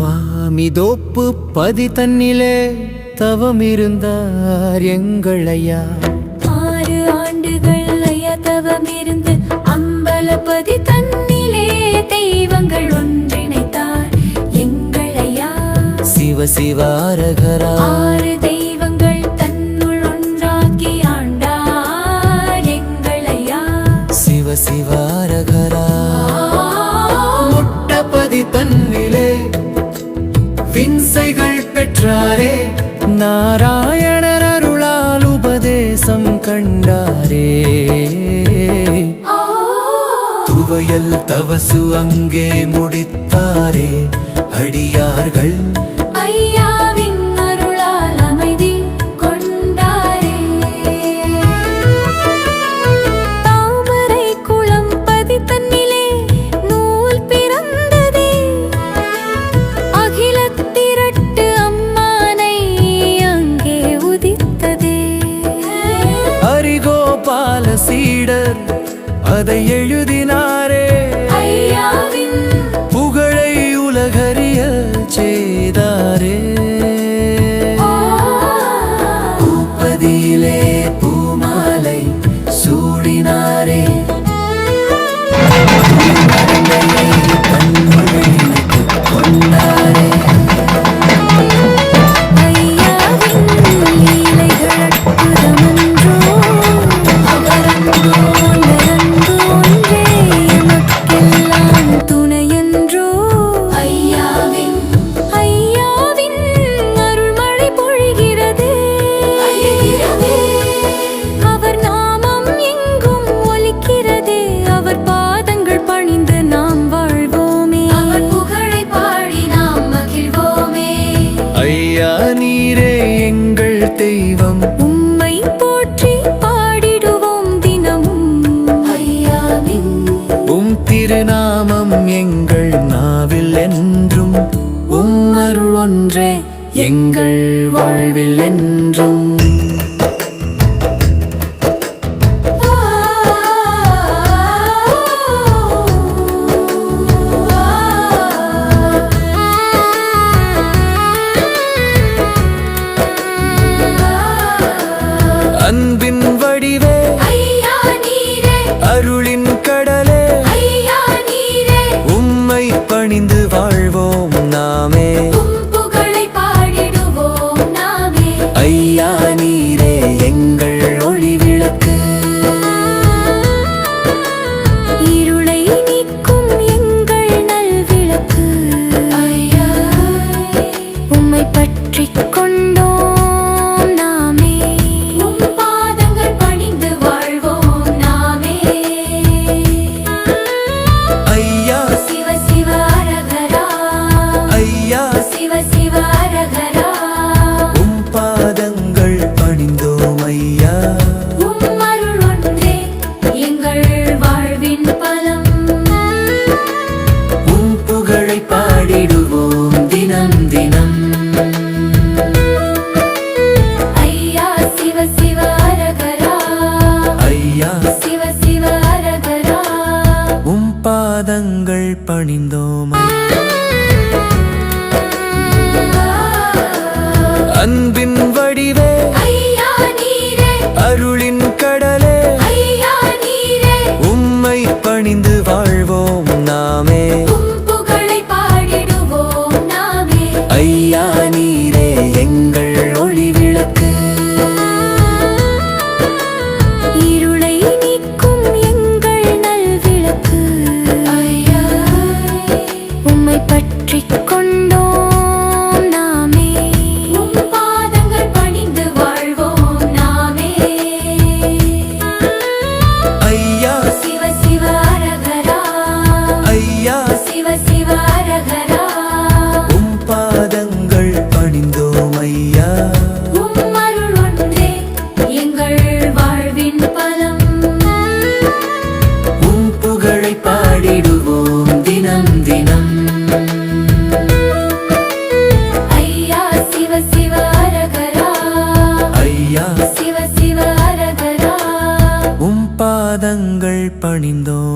வாமிதோப்பு பதி தன்னிலே தவமிருந்தார் எங்கள் ஐயா. 6 ஆண்டுகள் ஐயா தவமிருந்து அம்பலபதி தன்னிலே தெய்வங்கள் ஒன்றிணைத்தார் எங்கள் ஐயா. சிவ சிவ அரகரா. 6 தெய்வங்கள் தன்னுள் ஒன்றாக்கி ஆண்டார் எங்கள் ஐயா. சிவ சிவ அரகரா. முட்டபதி தன்னிலே வின்சைகள் பெற்றாரே, நாராயணர் அருளால் உபதேசம் கண்டாரே. துவையல் தவசு அங்கே முடித்தாரே, அடியார்கள் ஐயாவின் அருளால் அமைதி கொண்டாரே. தாமரை குளம் பதி தன்னிலே நூல் பிறந்ததே, அகிலத்திரட்டு அம்மானை அங்கே உதித்ததே. ஹரிகோபால சீடர் அதை எழுதினாரே, ஐயாவின் புகழை உலகறிய செய்தாரே. பூப்பதியிலே பூமாலை சூடினாரே, கொண்டாரே. ஐயாவின் லீலைகள் அற்புதமன்றோ, அவரன்றோ நிறந்து ஒன்றே எமக்கெல்லாம் துணையன்றோ. ஐயாவின் அருள்மழை பொழிகிறதே, அவர் நாமம் எங்கும் ஒலிக்கிறதே. அவர் பாதங்கள் பணிந்து நாம் வாழ்வோமே, அவர் புகழை பாடி நாம் மகிழ்வோமே. ஐயா நீரே எங்கள் தெய்வம், உம்மை போற்றி பாடிடுவோம் தினமும். ஐயாவின் திருநாமம் எங்கள் நாவில் என்றும், அருள் ஒன்றே எங்கள் வாழ்வில் என்றும். அன்பின் வடிவே ஐயா நீரே, அருளின் கடலே, ஐயா நீரே, உம்மை பணிந்து வாழ்வோம் நாமே. உம் புகழை பாடிடுவோம் நாமே. ஐயா நீரே எங்கள் ஒளி விளக்கு, இருளை நீக்கும் எங்கள் நல்விளக்கு. ஐயா உம்மை பற்றிக் கொண்டோம் நாமே, உம் பாதங்கள் பணிந்து வாழ்வோம் நாமே. ஐயா சிவ சிவ அரகரா, ஐயா சிவ சிவ அரகரா. உம் பாதங்கள் பணிந்தோம் ஐயா. உம் அருள் ஒன்றே எங்கள் வாழ்வின் பலம், உம் புகழை பாடிடுவோம் தினம் தினம். ஐயா சிவ சிவ அரகரா, ஐயா சிவ சிவ அரகரா. உம் பாதங்கள் பணிந்தோம். அன்பின் வடிவே ஐயா நீரே, அருளின் கடலே, ஐயா நீரே, உம்மை பணிந்து வாழ்வோம் நாமே. உம் புகழை பாடிடுவோம் நாமே. ஐயா நீரே எங்கள் ஒளி விளக்கு, இருளை நீக்கும் எங்கள் நல்விளக்கு. ஐயா உம்மை பற்றிக் கொண்டோம் நாமே, உம் பாதங்கள் பணிந்து வாழ்வோம் நாமே. ஐயா சிவ சிவ அரகரா, ஐயா சிவ சிவ அரகரா. உம் பாதங்கள் பணிந்தோம் ஐயா. உம் அருள் ஒன்றே எங்கள் வாழ்வின் பலம், உம் புகழை பாடிடுவோம் தினம் தினம். ஐயா சிவ சிவ அரகரா, ஐயா சிவ சிவ அரகரா. உம் பாதங்கள் பணிந்தோம்.